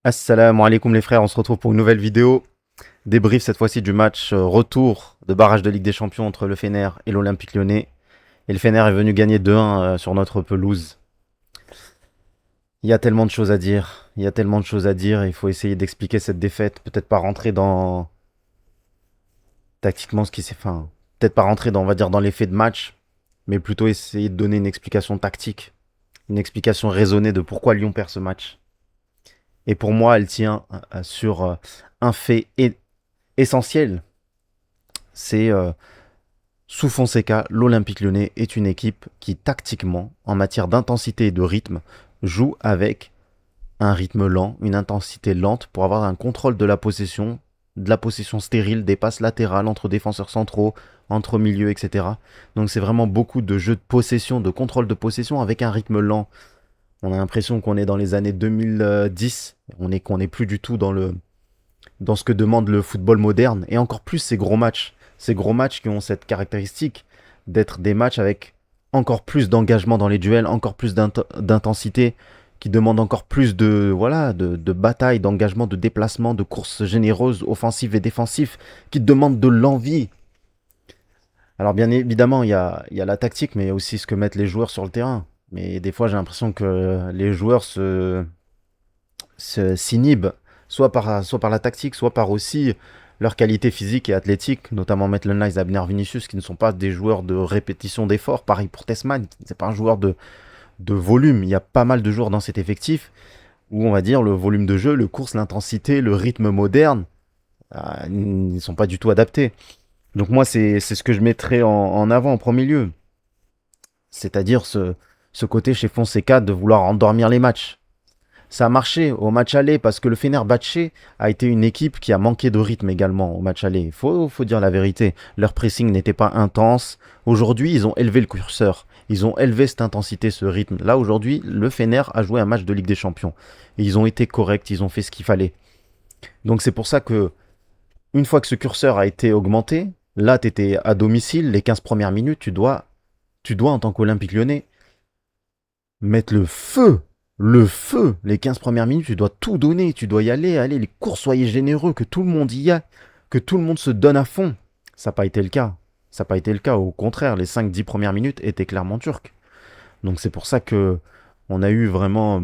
Assalamu alaikum les frères, on se retrouve pour une nouvelle vidéo. Débrief cette fois-ci du match retour de barrage de Ligue des Champions entre le Fener et l'Olympique Lyonnais. Et le Fener est venu gagner 2-1 sur notre pelouse. Il y a tellement de choses à dire, il y a tellement de choses à dire, il faut essayer d'expliquer cette défaite, peut-être pas rentrer dans tactiquement ce qui s'est fait, peut-être pas rentrer dans, on va dire, dans l'effet de match, mais plutôt essayer de donner une explication tactique, une explication raisonnée de pourquoi Lyon perd ce match. Et pour moi, elle tient sur un fait essentiel, c'est sous Fonseca, l'Olympique Lyonnais est une équipe qui, tactiquement, en matière d'intensité et de rythme, joue avec un rythme lent, une intensité lente pour avoir un contrôle de la possession stérile, des passes latérales entre défenseurs centraux, entre milieux, etc. Donc c'est vraiment beaucoup de jeux de possession, de contrôle de possession avec un rythme lent. On a l'impression qu'on est dans les années 2010, qu'on n'est plus du tout dans ce que demande le football moderne, et encore plus ces gros matchs. Ces gros matchs qui ont cette caractéristique d'être des matchs avec encore plus d'engagement dans les duels, encore plus d'intensité, qui demandent encore plus de bataille, d'engagement, de déplacement, de courses généreuses, offensives et défensives, qui demandent de l'envie. Alors bien évidemment, il y a la tactique, mais il y a aussi ce que mettent les joueurs sur le terrain. Mais des fois, j'ai l'impression que les joueurs s'inhibent, soit par la tactique, soit par aussi leur qualité physique et athlétique, notamment Maitland Nice et Abner Vinicius, qui ne sont pas des joueurs de répétition d'efforts. Pareil pour Tessman, c'est pas un joueur de volume. Il y a pas mal de joueurs dans cet effectif où on va dire le volume de jeu, le course, l'intensité, le rythme moderne, ils ne sont pas du tout adaptés. Donc moi, c'est ce que je mettrais en avant en premier lieu. C'est-à-dire ce côté chez Fonseca de vouloir endormir les matchs. Ça a marché au match aller parce que le Fenerbahçe a été une équipe qui a manqué de rythme également au match aller. Il faut dire la vérité. Leur pressing n'était pas intense. Aujourd'hui, ils ont élevé le curseur. Ils ont élevé cette intensité, ce rythme. Là, aujourd'hui, le Fener a joué un match de Ligue des Champions. Et ils ont été corrects, ils ont fait ce qu'il fallait. Donc c'est pour ça que, une fois que ce curseur a été augmenté, là, tu étais à domicile, les 15 premières minutes, tu dois en tant qu'Olympique Lyonnais, mettre le feu, les 15 premières minutes, tu dois tout donner, tu dois y aller, allez, les cours, soyez généreux, que tout le monde y a, que tout le monde se donne à fond. Ça n'a pas été le cas. Ça n'a pas été le cas, au contraire, les 5-10 premières minutes étaient clairement turques. Donc c'est pour ça que on a eu vraiment,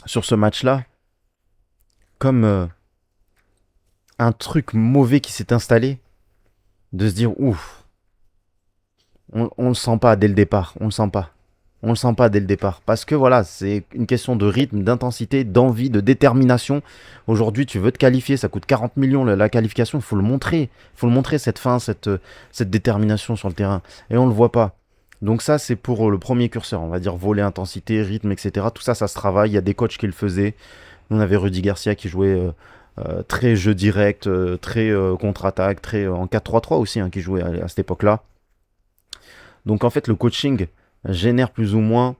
sur ce match-là, comme un truc mauvais qui s'est installé, de se dire, ouf, on le sent pas dès le départ, on le sent pas. On le sent pas dès le départ. Parce que voilà, c'est une question de rythme, d'intensité, d'envie, de détermination. Aujourd'hui, tu veux te qualifier, ça coûte 40 millions la qualification, il faut le montrer. Il faut le montrer, cette fin, cette détermination sur le terrain. Et on ne le voit pas. Donc ça, c'est pour le premier curseur, on va dire voler, intensité, rythme, etc. Tout ça, ça se travaille. Il y a des coachs qui le faisaient. On avait Rudy Garcia qui jouait très jeu direct, très contre-attaque, très en 4-3-3 aussi, hein, qui jouait à cette époque-là. Donc en fait, le coaching génère plus ou moins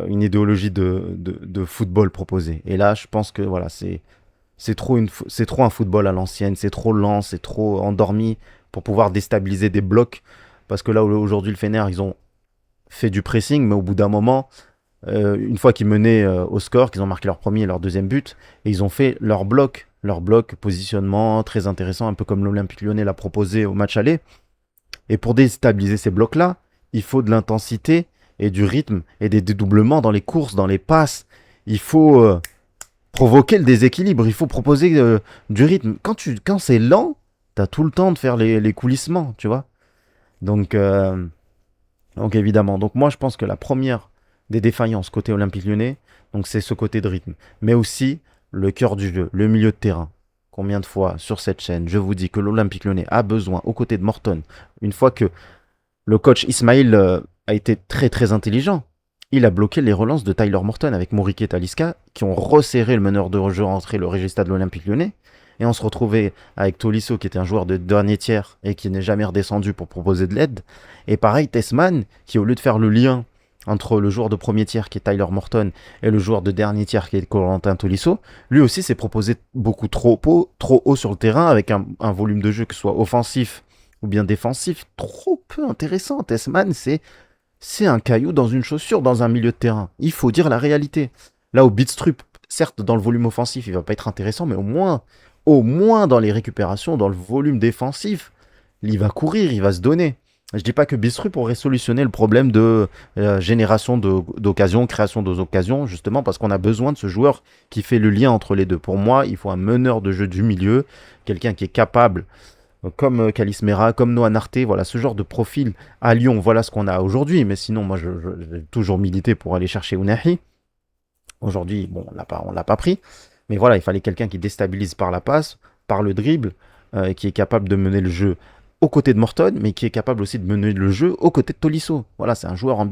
une idéologie de football proposée. Et là, je pense que voilà, c'est trop un football à l'ancienne, c'est trop lent, c'est trop endormi pour pouvoir déstabiliser des blocs. Parce que là, aujourd'hui, le Fener, ils ont fait du pressing, mais au bout d'un moment, une fois qu'ils menaient au score, qu'ils ont marqué leur premier et leur deuxième but, et ils ont fait leur bloc positionnement très intéressant, un peu comme l'Olympique Lyonnais l'a proposé au match aller. Et pour déstabiliser ces blocs-là, il faut de l'intensité et du rythme et des dédoublements dans les courses, dans les passes. Il faut provoquer le déséquilibre, il faut proposer du rythme. Quand c'est lent, t'as tout le temps de faire les coulissements, tu vois. Donc, euh, donc évidemment. Donc moi, je pense que la première des défaillances côté Olympique Lyonnais, donc c'est ce côté de rythme. Mais aussi le cœur du jeu, le milieu de terrain. Combien de fois sur cette chaîne, je vous dis que l'Olympique Lyonnais a besoin, aux côtés de Morton, une fois que le coach Ismail a été très très intelligent. Il a bloqué les relances de Tyler Morton avec Moriké et Talisca qui ont resserré le meneur de jeu rentré le Régista de l'Olympique Lyonnais. Et on se retrouvait avec Tolisso qui était un joueur de dernier tiers et qui n'est jamais redescendu pour proposer de l'aide. Et pareil, Tessman qui au lieu de faire le lien entre le joueur de premier tiers qui est Tyler Morton et le joueur de dernier tiers qui est Corentin Tolisso, lui aussi s'est proposé beaucoup trop haut sur le terrain avec un volume de jeu qui soit offensif ou bien défensif, trop peu intéressant. Tessman, c'est un caillou dans une chaussure dans un milieu de terrain. Il faut dire la réalité. Là, au Beatstrup, certes, dans le volume offensif, il va pas être intéressant, mais au moins dans les récupérations, dans le volume défensif, il va courir, il va se donner. Je dis pas que Bistrup pourrait solutionner le problème de génération d'occasions, création d'occasions, justement parce qu'on a besoin de ce joueur qui fait le lien entre les deux. Pour moi, il faut un meneur de jeu du milieu, quelqu'un qui est capable, comme Kalis Mera, comme Noah Narté, voilà, ce genre de profil à Lyon, voilà ce qu'on a aujourd'hui. Mais sinon, moi, j'ai toujours milité pour aller chercher Ounahi. Aujourd'hui, bon, on l'a pas pris. Mais voilà, il fallait quelqu'un qui déstabilise par la passe, par le dribble, qui est capable de mener le jeu aux côtés de Morton, mais qui est capable aussi de mener le jeu aux côtés de Tolisso. Voilà, c'est un joueur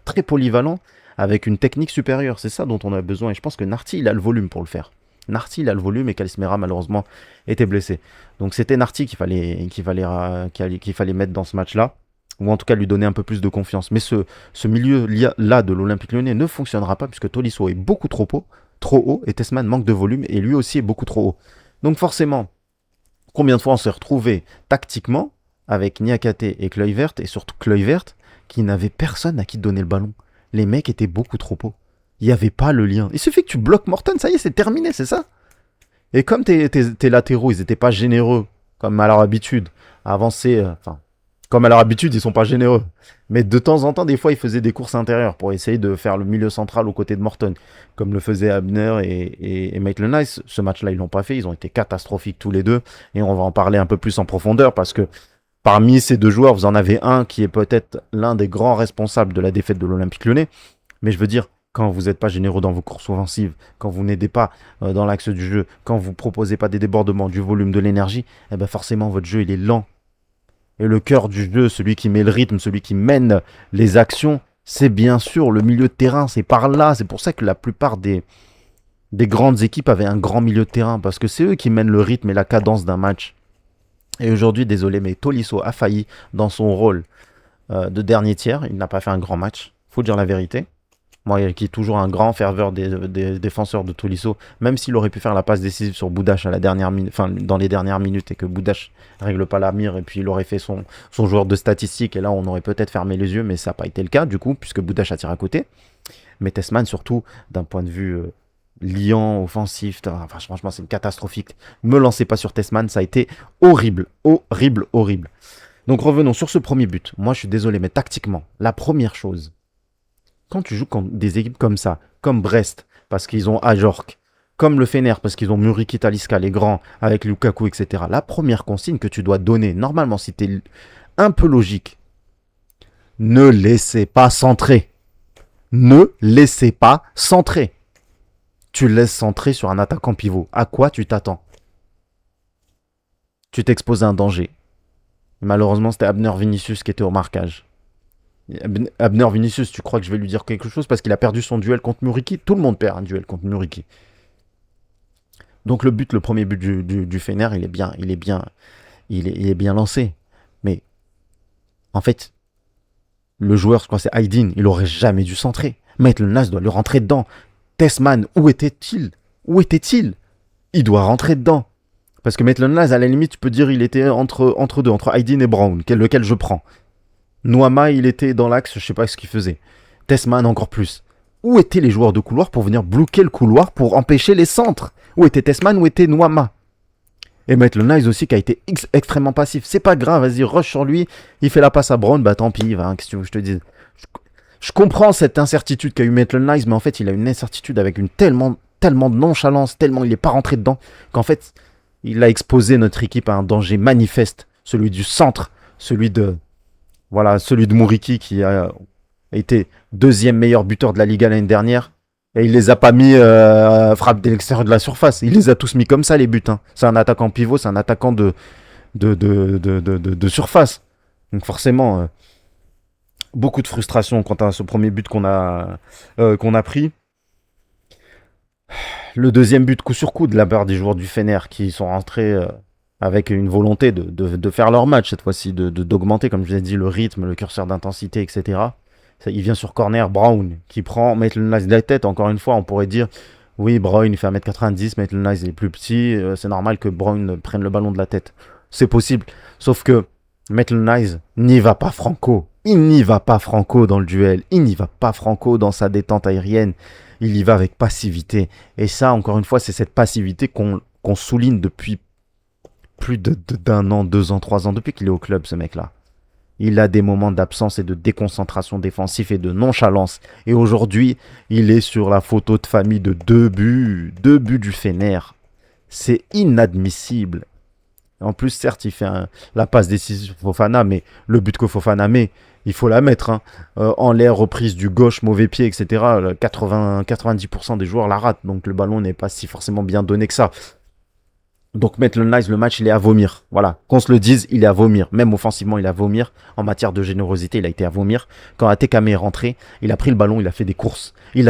très polyvalent, avec une technique supérieure. C'est ça dont on a besoin. Et je pense que Narty, il a le volume pour le faire. Narty, il a le volume et Kalismera, malheureusement, était blessé. Donc c'était Narty qu'il fallait mettre dans ce match-là, ou en tout cas lui donner un peu plus de confiance. Mais ce milieu-là de l'Olympique Lyonnais ne fonctionnera pas, puisque Tolisso est beaucoup trop haut, et Tessman manque de volume, et lui aussi est beaucoup trop haut. Donc forcément, combien de fois on s'est retrouvé tactiquement avec Niakate et Kluivert, et surtout Kluivert, qui n'avait personne à qui donner le ballon. Les mecs étaient beaucoup trop hauts. Il n'y avait pas le lien. Il suffit que tu bloques Morton, ça y est, c'est terminé, c'est ça. Et comme tes latéraux, ils n'étaient pas généreux, comme à leur habitude, à avancer, comme à leur habitude, ils sont pas généreux. Mais de temps en temps, des fois, ils faisaient des courses intérieures pour essayer de faire le milieu central aux côtés de Morton, comme le faisaient Abner et Maitland-Nice. Ce match-là, ils l'ont pas fait. Ils ont été catastrophiques tous les deux. Et on va en parler un peu plus en profondeur parce que parmi ces deux joueurs, vous en avez un qui est peut-être l'un des grands responsables de la défaite de l'Olympique Lyonnais. Mais je veux dire, quand vous n'êtes pas généreux dans vos courses offensives, quand vous n'aidez pas dans l'axe du jeu, quand vous proposez pas des débordements, du volume, de l'énergie, eh ben forcément, votre jeu, il est lent. Et le cœur du jeu, celui qui met le rythme, celui qui mène les actions, c'est bien sûr le milieu de terrain. C'est par là. C'est pour ça que la plupart des grandes équipes avaient un grand milieu de terrain. Parce que c'est eux qui mènent le rythme et la cadence d'un match. Et aujourd'hui, désolé, mais Tolisso a failli dans son rôle de dernier tiers. Il n'a pas fait un grand match. Faut dire la vérité. Moi, qui est toujours un grand ferveur des défenseurs de Tolisso, même s'il aurait pu faire la passe décisive sur Boudache à la dernière dans les dernières minutes et que Boudache règle pas la mire et puis il aurait fait son joueur de statistiques et là on aurait peut-être fermé les yeux, mais ça n'a pas été le cas du coup, puisque Boudache a tiré à côté. Mais Tessman, surtout d'un point de vue liant, offensif, enfin franchement c'est catastrophique. Me lancez pas sur Tessman, ça a été horrible, horrible, horrible. Donc revenons sur ce premier but. Moi je suis désolé, mais tactiquement, la première chose, quand tu joues contre des équipes comme ça, comme Brest, parce qu'ils ont Ajorc, comme le Fener, parce qu'ils ont Muriqi, Talisca, les grands, avec Lukaku, etc., la première consigne que tu dois donner, normalement, si tu es un peu logique, ne laissez pas centrer. Ne laissez pas centrer. Tu laisses centrer sur un attaquant pivot. À quoi tu t'attends? Tu t'exposes à un danger. Malheureusement, c'était Abner Vinicius qui était au marquage. Abner Vinicius, tu crois que je vais lui dire quelque chose parce qu'il a perdu son duel contre Muriqi? Tout le monde perd un duel contre Muriqi. Donc le premier but du Fener, il est bien lancé. Mais en fait, le joueur, je crois que c'est Aydin, il aurait jamais dû centrer. Maitland-Nice doit le rentrer dedans. Tessman, où était-il? Où était-il? Il doit rentrer dedans. Parce que Maitland-Nice, à la limite, tu peux dire il était entre deux, entre Aydin et Brown, lequel je prends. Noama, il était dans l'axe, je sais pas ce qu'il faisait. Tessman, encore plus. Où étaient les joueurs de couloir pour venir bloquer le couloir pour empêcher les centres? Où était Tessman, où était Noama? Et Maitland-Nice aussi qui a été extrêmement passif. C'est pas grave, vas-y, rush sur lui. Il fait la passe à Brown, bah tant pis, qu'est-ce que tu veux que je te dise? Je comprends cette incertitude qu'a eu Maitland-Nice, mais en fait, il a une incertitude avec tellement de nonchalance, tellement il n'est pas rentré dedans, qu'en fait, il a exposé notre équipe à un danger manifeste. Celui du centre, celui de Muriqi qui a été deuxième meilleur buteur de la Liga l'année dernière. Et il les a pas mis frappe de l'extérieur de la surface. Il les a tous mis comme ça, les buts. Hein. C'est un attaquant pivot, c'est un attaquant de surface. Donc forcément, beaucoup de frustration quant à ce premier but qu'on a pris. Le deuxième but coup sur coup de la part des joueurs du Fener qui sont rentrés avec une volonté de faire leur match cette fois-ci, d'augmenter, comme je vous ai dit, le rythme, le curseur d'intensité, etc. Il vient sur corner, Brown, qui prend Maitland-Nice de la tête. Encore une fois, on pourrait dire, oui, Brown, il fait 1m90, Maitland-Nice, il est plus petit, c'est normal que Brown prenne le ballon de la tête. C'est possible. Sauf que Maitland-Nice n'y va pas franco. Il n'y va pas franco dans le duel. Il n'y va pas franco dans sa détente aérienne. il y va avec passivité. Et ça, encore une fois, c'est cette passivité qu'on souligne depuis plus d'un an, 2 ans, 3 ans, depuis qu'il est au club, ce mec-là. Il a des moments d'absence et de déconcentration défensive et de nonchalance. Et aujourd'hui, il est sur la photo de famille de 2 buts du Fener. C'est inadmissible. En plus, certes, il fait la passe décisive sur Fofana, mais le but que Fofana met, il faut la mettre. Hein. En l'air, reprise du gauche, mauvais pied, etc. 90% des joueurs la ratent. Donc le ballon n'est pas si forcément bien donné que ça. Donc Maitland Nice, le match, il est à vomir. Voilà, qu'on se le dise, il est à vomir. Même offensivement, il est à vomir. En matière de générosité, il a été à vomir. Quand Atekame est rentré, il a pris le ballon, il a fait des courses. Il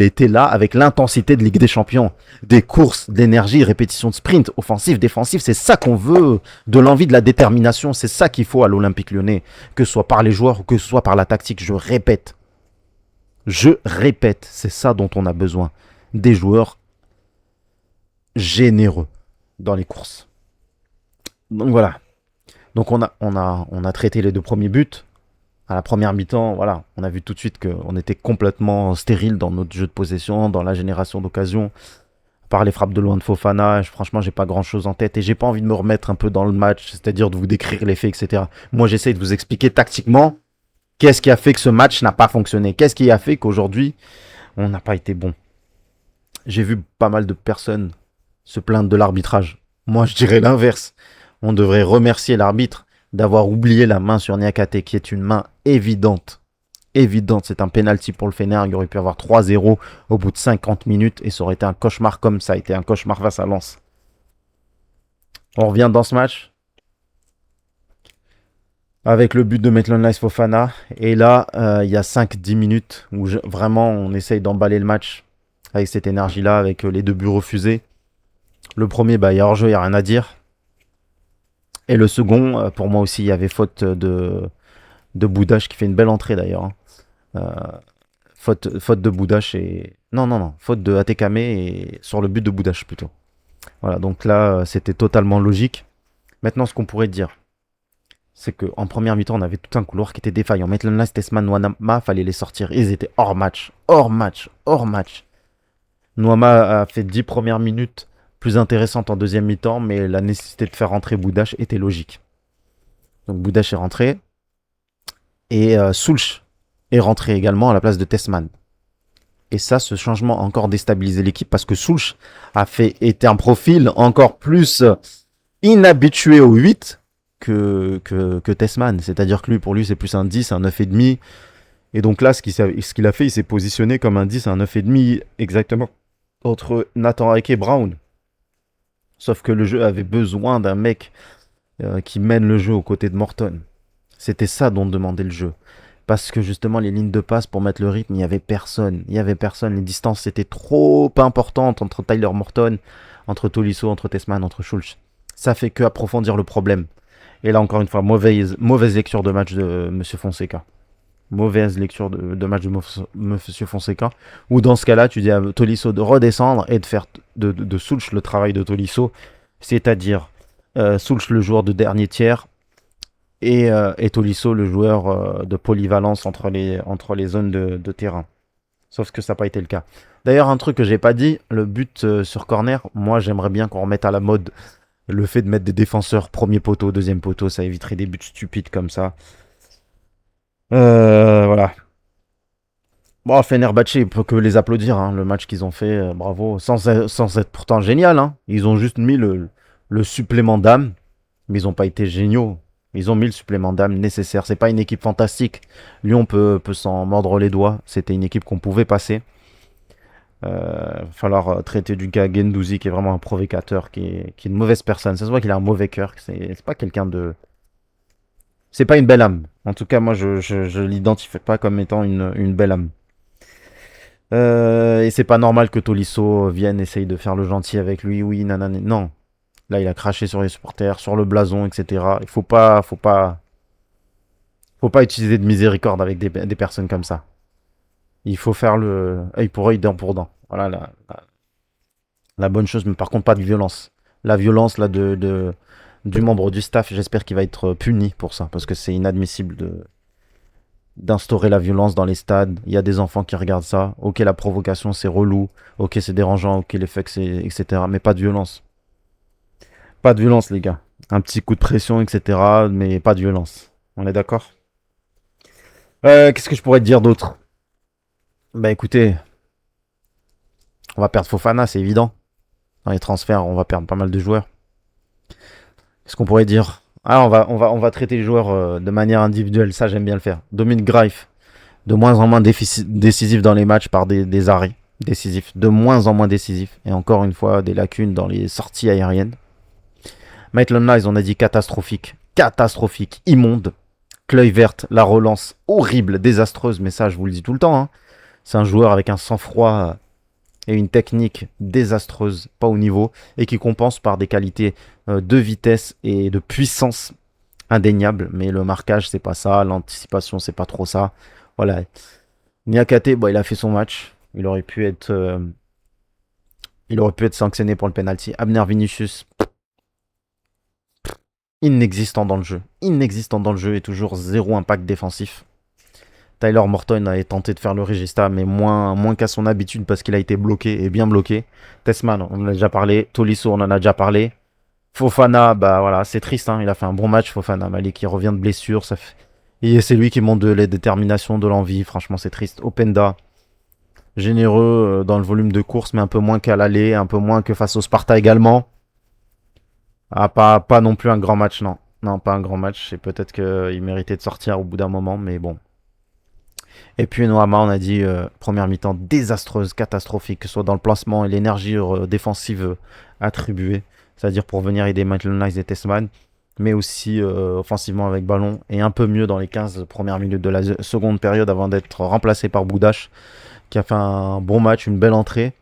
était là avec l'intensité de Ligue des Champions. Des courses, d'énergie, répétition de sprint, offensif, défensif. C'est ça qu'on veut. De l'envie, de la détermination. C'est ça qu'il faut à l'Olympique Lyonnais. Que ce soit par les joueurs ou que ce soit par la tactique. Je répète. C'est ça dont on a besoin. Des joueurs généreux dans les courses. Donc voilà. Donc on a traité les 2 premiers buts. À la première mi-temps, voilà, on a vu tout de suite qu'on était complètement stérile dans notre jeu de possession, dans la génération d'occasions. Par les frappes de loin de Fofana, franchement, j'ai pas grand-chose en tête et j'ai pas envie de me remettre un peu dans le match, c'est-à-dire de vous décrire les faits, etc. Moi, j'essaie de vous expliquer tactiquement qu'est-ce qui a fait que ce match n'a pas fonctionné. Qu'est-ce qui a fait qu'aujourd'hui, on n'a pas été bon. J'ai vu pas mal de personnes se plaindre de l'arbitrage. Moi, je dirais l'inverse. On devrait remercier l'arbitre d'avoir oublié la main sur Niakate, qui est une main évidente. Évidente, c'est un penalty pour le Fener. Il aurait pu avoir 3-0 au bout de 50 minutes et ça aurait été un cauchemar comme ça a été un cauchemar face à Lens. On revient dans ce match avec le but de Maitland Nice Fofana. Et là, il y a 5-10 minutes où vraiment on essaye d'emballer le match avec cette énergie-là, avec les 2 buts refusés. Le premier, il y a hors-jeu, il n'y a rien à dire. Et le second, pour moi aussi, il y avait faute de Boudache qui fait une belle entrée d'ailleurs. Hein. Faute de Boudache et... Non. Faute de Atekame et sur le but de Boudache plutôt. Voilà, donc là, c'était totalement logique. Maintenant, ce qu'on pourrait dire, c'est qu'en première mi-temps, on avait tout un couloir qui était défaillant. Maitland Nice, Tessman, Nwama, fallait les sortir. Ils étaient hors match. Nwama a fait 10 premières minutes plus intéressantes en deuxième mi-temps, mais la nécessité de faire rentrer Boudache était logique. Donc Boudache est rentré. Et Soulch est rentré également à la place de Tessman. Et ça, ce changement a encore déstabilisé l'équipe parce que Soulch était un profil encore plus inhabitué au 8 que Tessman. C'est-à-dire que pour lui, c'est plus un 10, un 9,5. Et donc là, ce qu'il a fait, il s'est positionné comme un 10, un 9,5 exactement entre Nathan Ake et Brown. Sauf que le jeu avait besoin d'un mec qui mène le jeu aux côtés de Morton. C'était ça dont demandait le jeu. Parce que justement, les lignes de passe pour mettre le rythme, il n'y avait personne. Les distances étaient trop importantes entre Tyler Morton, entre Tolisso, entre Tessman, entre Schulz. Ça fait que approfondir le problème. Et là, encore une fois, mauvaise lecture de match de M. Fonseca. Mauvaise lecture de match de M. Fonseca. Ou dans ce cas-là, tu dis à Tolisso de redescendre et de faire de Schulz le travail de Tolisso. C'est-à-dire Schulz le joueur de dernier tiers. Et Tolisso, le joueur de polyvalence entre les zones de terrain. Sauf que ça n'a pas été le cas. D'ailleurs, un truc que j'ai pas dit, le but sur corner, moi j'aimerais bien qu'on remette à la mode le fait de mettre des défenseurs premier poteau, deuxième poteau, ça éviterait des buts stupides comme ça. Voilà. Bon, Fenerbahçe, il peut que les applaudir, hein, le match qu'ils ont fait, bravo, sans être pourtant génial. Hein. Ils ont juste mis le supplément d'âme, mais ils n'ont pas été géniaux. Ils ont mis le supplément d'âme nécessaire. C'est pas une équipe fantastique. Lyon peut s'en mordre les doigts. C'était une équipe qu'on pouvait passer. Falloir traiter du gars Guendouzi qui est vraiment un provocateur, qui est une mauvaise personne. Ça se voit qu'il a un mauvais cœur. C'est pas quelqu'un de... C'est pas une belle âme. En tout cas, moi, je l'identifie pas comme étant une belle âme. Et c'est pas normal que Tolisso vienne essaye de faire le gentil avec lui. Oui, nanana. Non. Là, il a craché sur les supporters, sur le blason, etc. Il faut pas utiliser de miséricorde avec des personnes comme ça. Il faut faire le œil pour œil, dent pour dent. Voilà la bonne chose, mais par contre pas de violence. La violence là du membre du staff, j'espère qu'il va être puni pour ça, parce que c'est inadmissible d'instaurer la violence dans les stades. Il y a des enfants qui regardent ça. Ok, la provocation, c'est relou. Ok, c'est dérangeant. Ok, les fakes, etc. Mais pas de violence. Pas de violence, les gars. Un petit coup de pression, etc. Mais pas de violence. On est d'accord? Qu'est-ce que je pourrais te dire d'autre? Bah écoutez, on va perdre Fofana, c'est évident. Dans les transferts, on va perdre pas mal de joueurs. Qu'est-ce qu'on pourrait dire? Ah, on va traiter les joueurs de manière individuelle. Ça, j'aime bien le faire. Dominic Greif, de moins en moins décisif dans les matchs par des arrêts décisifs. De moins en moins décisif. Et encore une fois, des lacunes dans les sorties aériennes. Maitland-Niles, on a dit catastrophique. Catastrophique. Immonde. Cleuil verte, la relance horrible, désastreuse. Mais ça, je vous le dis tout le temps. Hein. C'est un joueur avec un sang-froid et une technique désastreuse, pas au niveau, et qui compense par des qualités de vitesse et de puissance indéniables. Mais le marquage, c'est pas ça. L'anticipation, c'est pas trop ça. Voilà. Niakate, bon, il a fait son match. Il aurait pu être sanctionné pour le penalty. Abner Vinicius, inexistant dans le jeu. Inexistant dans le jeu et toujours zéro impact défensif. Tyler Morton avait tenté de faire le Regista, mais moins qu'à son habitude parce qu'il a été bloqué et bien bloqué. Tessman, on en a déjà parlé. Tolisso, on en a déjà parlé. Fofana, bah voilà, c'est triste. Hein. Il a fait un bon match, Fofana. Malik qui revient de blessure. Et c'est lui qui montre de la détermination, de l'envie. Franchement, c'est triste. Openda, généreux dans le volume de course, mais un peu moins qu'à l'aller, un peu moins que face au Sparta également. Ah, pas non plus un grand match, non. Non, pas un grand match. Et peut-être qu'il méritait de sortir au bout d'un moment, mais bon. Et puis Noama, on a dit première mi-temps désastreuse, catastrophique, que ce soit dans le placement et l'énergie défensive attribuée, c'est-à-dire pour venir aider Maitland-Niles et Tessman, mais aussi offensivement avec ballon, et un peu mieux dans les 15 premières minutes de la seconde période avant d'être remplacé par Boudache, qui a fait un bon match, une belle entrée,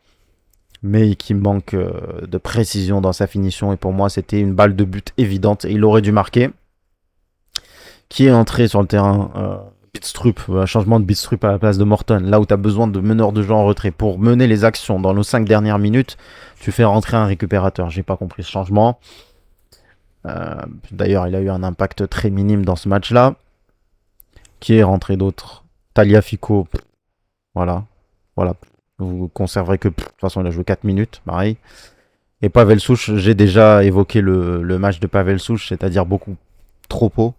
mais qui manque de précision dans sa finition, et pour moi c'était une balle de but évidente, et il aurait dû marquer, qui est entré sur le terrain Bidstrup, un changement de Bidstrup à la place de Morton, là où tu as besoin de meneurs de jeu en retrait pour mener les actions dans nos 5 dernières minutes, tu fais rentrer un récupérateur. J'ai pas compris ce changement. D'ailleurs, il a eu un impact très minime dans ce match-là. Qui est rentré d'autre? Taliafico, voilà. Voilà. Vous conserverez que, de toute façon, il a joué 4 minutes, pareil. Et Pavel Souche, j'ai déjà évoqué le match de Pavel Souche, c'est-à-dire beaucoup trop haut.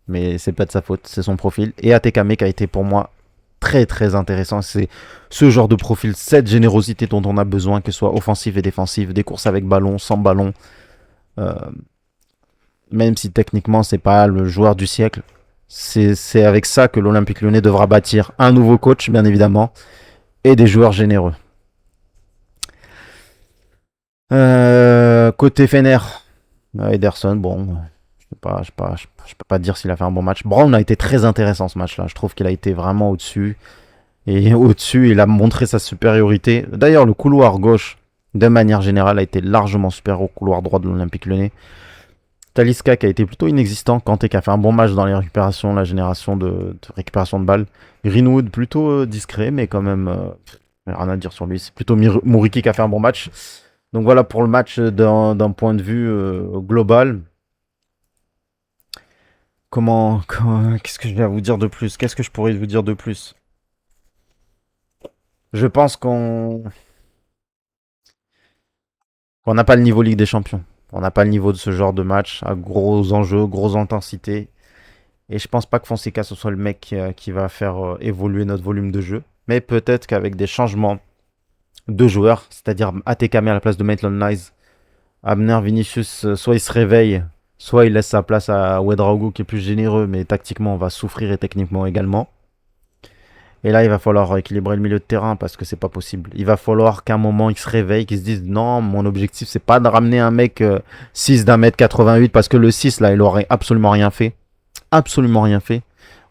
Mais c'est pas de sa faute, c'est son profil. Et Atekame qui a été pour moi très très intéressant. C'est ce genre de profil, cette générosité dont on a besoin, que ce soit offensive et défensive, des courses avec ballon, sans ballon. Euh, Même si techniquement c'est pas le joueur du siècle, c'est avec ça que l'Olympique Lyonnais devra bâtir un nouveau coach, bien évidemment, et des joueurs généreux. Côté Fener, Ederson, bon, je peux pas dire s'il a fait un bon match. Brown a été très intéressant ce match-là. Je trouve qu'il a été vraiment au-dessus. Et au-dessus, il a montré sa supériorité. D'ailleurs, le couloir gauche, de manière générale, a été largement supérieur au couloir droit de l'Olympique Lyonnais. Talisca qui a été plutôt inexistant. Kanté qui a fait un bon match dans les récupérations, la génération de récupération de balles. Greenwood plutôt discret, mais quand même rien à dire sur lui. C'est plutôt Mouriki qui a fait un bon match. Donc voilà pour le match d'un point de vue global. Qu'est-ce que je vais vous dire de plus? Qu'est-ce que je pourrais vous dire de plus? Je pense qu'on n'a pas le niveau Ligue des Champions. On n'a pas le niveau de ce genre de match à gros enjeux, grosse intensité. Et je pense pas que Fonseca ce soit le mec qui va faire évoluer notre volume de jeu. Mais peut-être qu'avec des changements de joueurs, c'est-à-dire Atekame à la place de Maitland-Niles, Abner Vinicius, soit il se réveille, soit il laisse sa place à Ouedraogo qui est plus généreux, mais tactiquement on va souffrir et techniquement également. Et là, il va falloir équilibrer le milieu de terrain parce que c'est pas possible. Il va falloir qu'à un moment, ils se réveillent, qu'ils se disent non, mon objectif, c'est pas de ramener un mec 6 d'un mètre 88 parce que le 6, là, il aurait absolument rien fait. Absolument rien fait.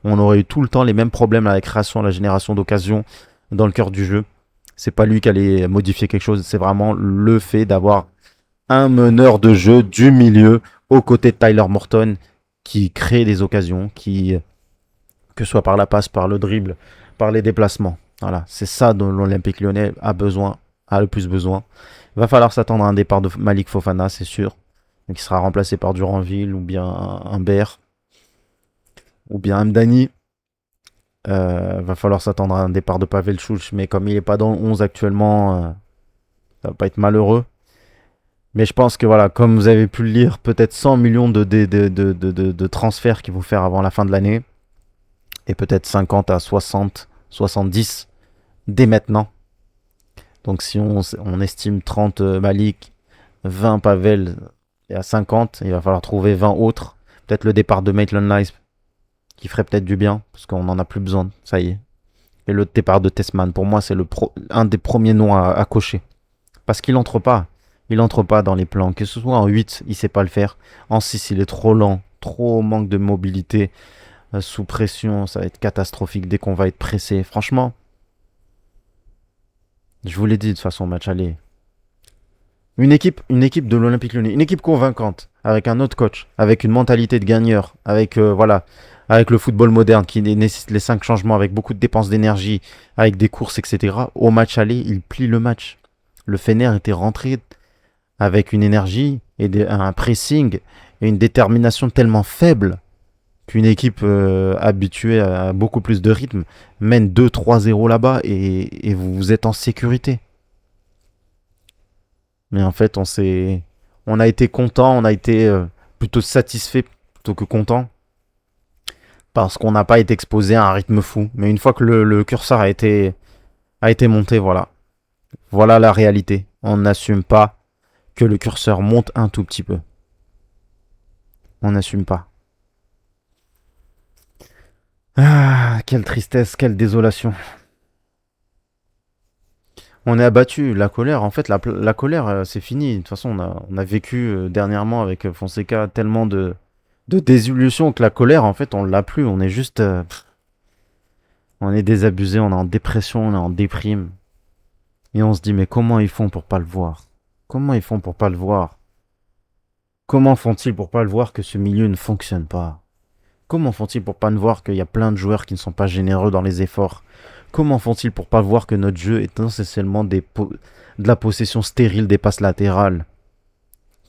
On aurait eu tout le temps les mêmes problèmes à la création, à la génération d'occasions dans le cœur du jeu. C'est pas lui qui allait modifier quelque chose, c'est vraiment le fait d'avoir un meneur de jeu du milieu aux côtés de Tyler Morton qui crée des occasions, que ce soit par la passe, par le dribble, par les déplacements. Voilà, c'est ça dont l'Olympique Lyonnais a le plus besoin. Il va falloir s'attendre à un départ de Malik Fofana, c'est sûr, qui sera remplacé par Duranville ou bien un Baer ou bien Mdani. Va falloir s'attendre à un départ de Pavel Chouch, mais comme il est pas dans le 11 actuellement, ça va pas être malheureux. Mais je pense que voilà, comme vous avez pu le lire, peut-être 100 millions de transferts qu'ils vont faire avant la fin de l'année. Et peut-être 50 à 60, 70 dès maintenant. Donc si on estime 30 Malik, 20 Pavel et à 50, il va falloir trouver 20 autres. Peut-être le départ de Maitland Nice qui ferait peut-être du bien, parce qu'on n'en a plus besoin, ça y est. Et le départ de Tessman, pour moi, c'est un des premiers noms à cocher. Parce qu'il entre pas. Il entre pas dans les plans. Que ce soit en 8, il sait pas le faire. En 6, il est trop lent, trop manque de mobilité. Sous pression, ça va être catastrophique dès qu'on va être pressé. Franchement, je vous l'ai dit de toute façon, match aller. Une équipe de l'Olympique Lyonnais, une équipe convaincante, avec un autre coach, avec une mentalité de gagneur, avec voilà, avec le football moderne qui nécessite les 5 changements, avec beaucoup de dépenses d'énergie, avec des courses, etc. Au match aller, il plie le match. Le Fener était rentré avec une énergie et un pressing et une détermination tellement faible qu'une équipe habituée à beaucoup plus de rythme mène 2-3-0 là-bas et vous êtes en sécurité. Mais en fait, on a été content, on a été plutôt satisfait plutôt que content parce qu'on n'a pas été exposé à un rythme fou. Mais une fois que le curseur a été monté, voilà. Voilà la réalité. On n'assume pas que le curseur monte un tout petit peu. On n'assume pas. Ah, quelle tristesse, quelle désolation. On est abattu. La colère, en fait, la colère, c'est fini. De toute façon, on a vécu dernièrement avec Fonseca tellement de désillusion que la colère, en fait, on l'a plus. On est juste. On est désabusé, on est en dépression, on est en déprime. Et on se dit, mais comment ils font pour pas le voir? Comment ils font pour pas le voir? Comment font-ils pour pas le voir que ce milieu ne fonctionne pas? Comment font-ils pour pas le voir qu'il y a plein de joueurs qui ne sont pas généreux dans les efforts? Comment font-ils pour pas voir que notre jeu est essentiellement de la possession stérile des passes latérales?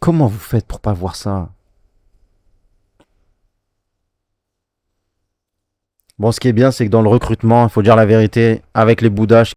Comment vous faites pour pas voir ça? Bon, ce qui est bien, c'est que dans le recrutement, il faut dire la vérité, avec les Bouddhas,